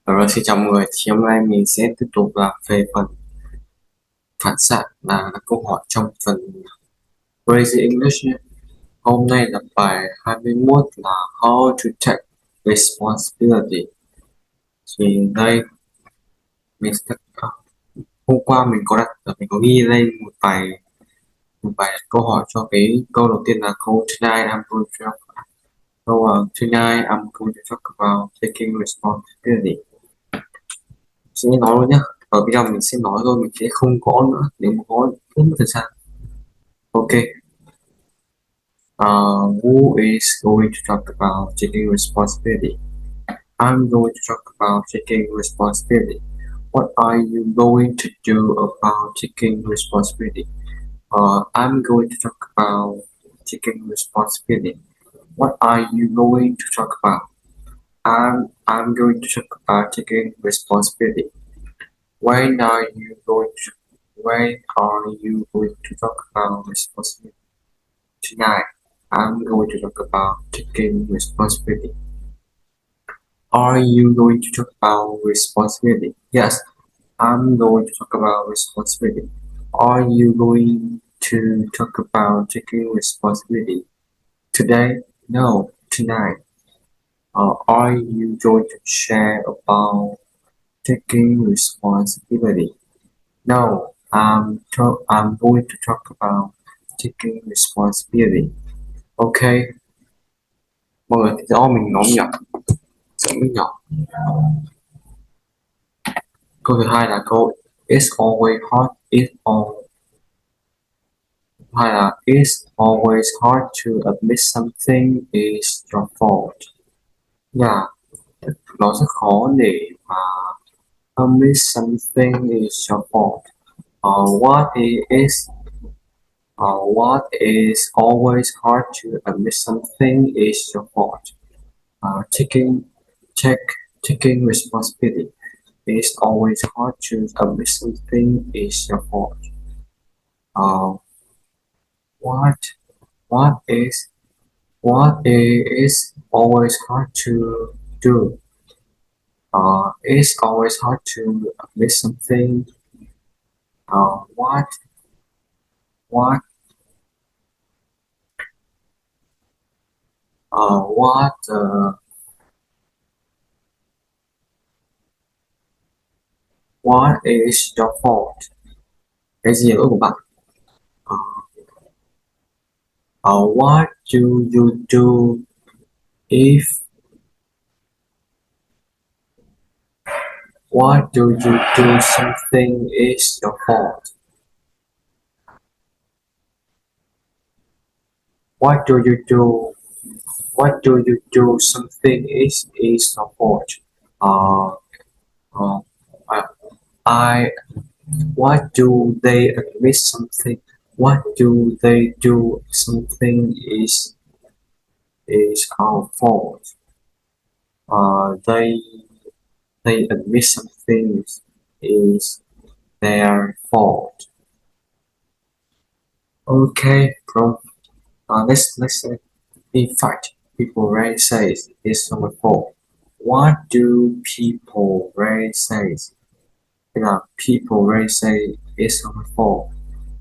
Rồi, xin chào mọi người, thì hôm nay mình sẽ tiếp tục là về phần phản xạ là câu hỏi trong phần Crazy English nhé. Hôm nay là bài 21 là How to take responsibility. Thì đây mình sẽ hôm qua mình có đặt mình có ghi lên một bài câu hỏi cho cái câu đầu tiên là câu tonight I'm going to talk about taking responsibility. Sẽ nói luôn nhá. Ở bây giờ mình sẽ nói thôi, mình sẽ không có nữa, nếu mà có rất mất thời gian. Ok. Who is going to talk about taking responsibility? I'm going to talk about taking responsibility. What are you going to do about taking responsibility? I'm going to talk about taking responsibility. What are you going to talk about? I'm going to talk about taking responsibility. When are you going to talk about responsibility? Tonight, I'm going to talk about taking responsibility. Are you going to talk about responsibility? Yes, I'm going to talk about responsibility. Are you going to talk about taking responsibility? Today? No, tonight. Are you going to share about taking responsibility? No, I'm going to talk about taking responsibility. Okay. Mọi người thấy rõ mình nói nhỏ, giọng rất nhỏ. Câu thứ hai là câu It's always hard. It's always hard to admit something is your fault. Yeah, nó rất khó để mà admit something is your fault. What is always hard to admit something is your fault. Taking taking responsibility. It's always hard to admit something is your fault. Uh, what what is always hard to do? It's always hard to admit something. Uh, what what uh, what uh, what is your fault? Cái gì lỗi của bạn? What do you do if What do you do something is your fault? What do you do? What do you do something is your fault? Uh, uh, I, I what do they admit something? What do they do something is our fault? They admit something is their fault. Okay, bro. Let's say in fact, people rarely say it's someone's fault. What do people rarely say? People rarely say it's someone's fault.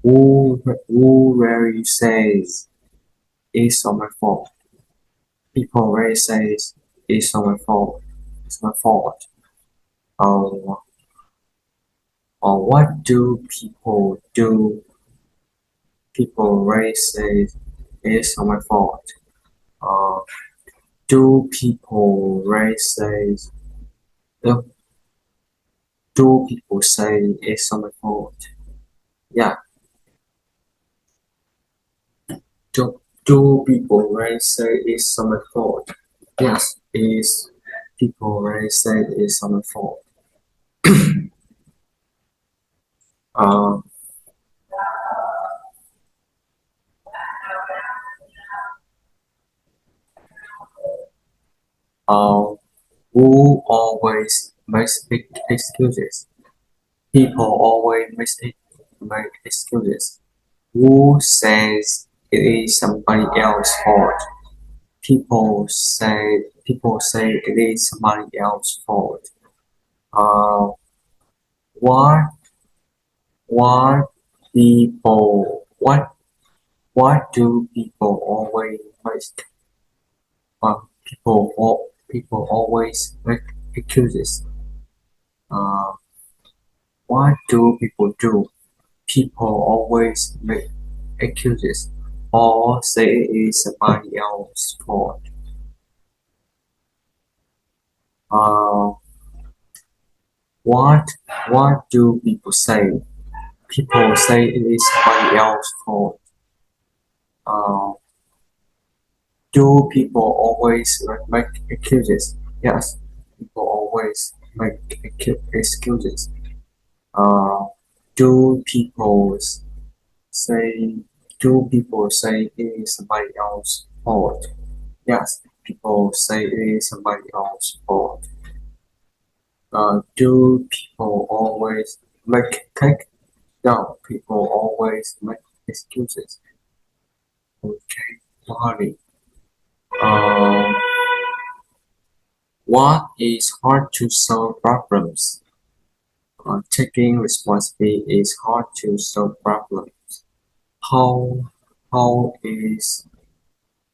Who rarely says it's someone's fault? People rarely say it's someone's fault. It's my fault. Or what do people do? People rarely say it's someone's fault. Uh, do people rarely say do people say it's someone's fault? Yeah. Do people really say it's someone's fault? Yes, is people really say it's someone's fault. uh, uh, who always makes big excuses? People always make excuses. Who says it is somebody else's fault? People say it is somebody else's fault. Uh, what what what do people always make? People always make excuses. Uh, what do people do? People always make excuses or say it is somebody else's fault. Uh, what what do people say? People say it is somebody else's fault. Uh, do people always make excuses? Yes, people always make excuses. Uh, do people say do people say it is somebody else's fault? Yes, people say it is somebody else's fault. Do people always make cake? No, people always make excuses. Okay, party. Um, what is hard to solve problems? Taking responsibility is hard to solve problems. How how is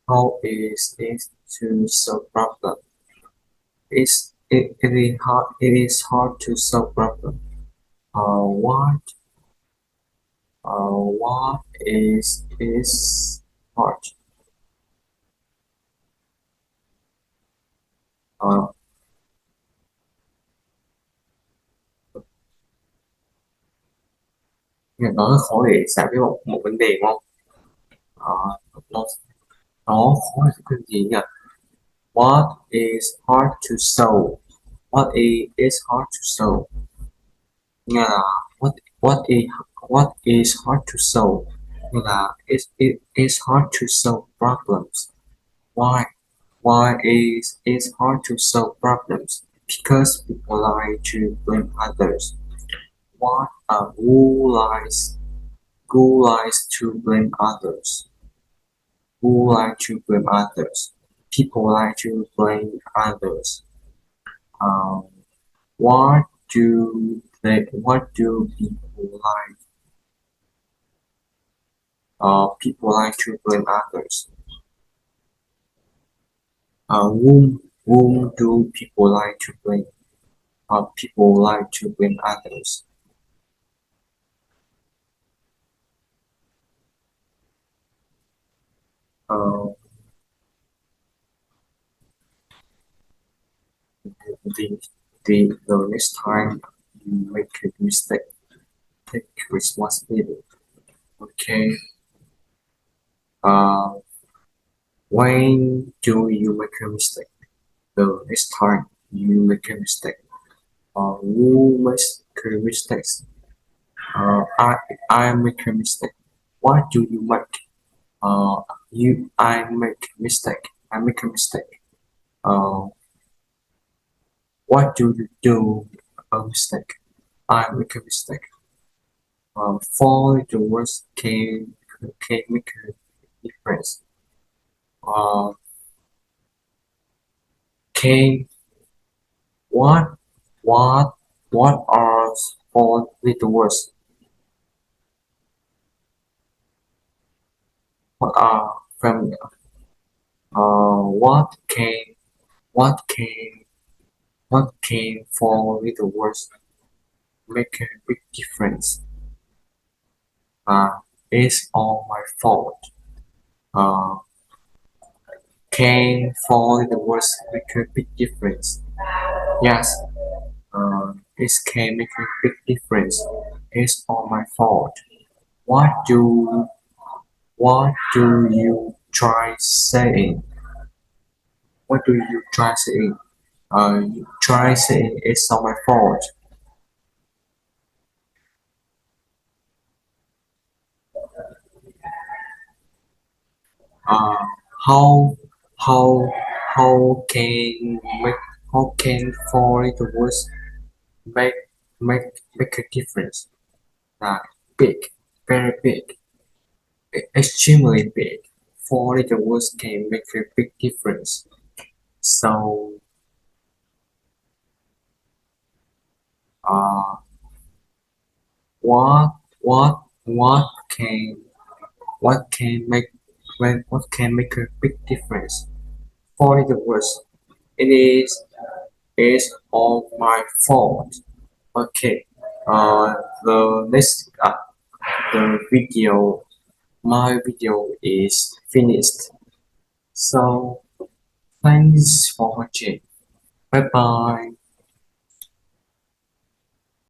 it to solve problem? It is hard to solve problem. Uh, what what is hard? Uh, nó rất khó để giải quyết một vấn đề đúng không? Ờ, nó nó khó là cái gì nhỉ? What is hard to solve? Is hard to solve? Nghe là what what is what is hard to solve? Nghe là it is hard to solve problems. Why? Why is it hard to solve problems? Because people like to blame others. What? Who likes to blame others? Who like to blame others? People like to blame others. Um, what do people like? People like to blame others. Whom do people like to blame? People like to blame others. Uh, the the next time you make a mistake, take responsibility. Okay. Uh, when do you make a mistake? The next time you make a mistake. Who makes mistakes? Uh, I I make a mistake. What do you make? I make mistake. I make a mistake. Uh, what do you do? A mistake. I make a mistake. For the words can make a difference. Uh, can what what what are four little words? What are familiar? What can what can four little words make a big difference? It's all my fault. Uh, can four little words make a big difference? Yes. It can make a big difference. It's all my fault. What do what do you try saying? What do you try saying? You try saying it's all my fault. Uh, how how how can make how can four little words make make a difference? Like big, very big, extremely big. Four little words can make a big difference. So uh, what what can what can make what can make a big difference for the worst. It is all my fault. Okay. The next the video my video is finished. So thanks for watching. Bye bye.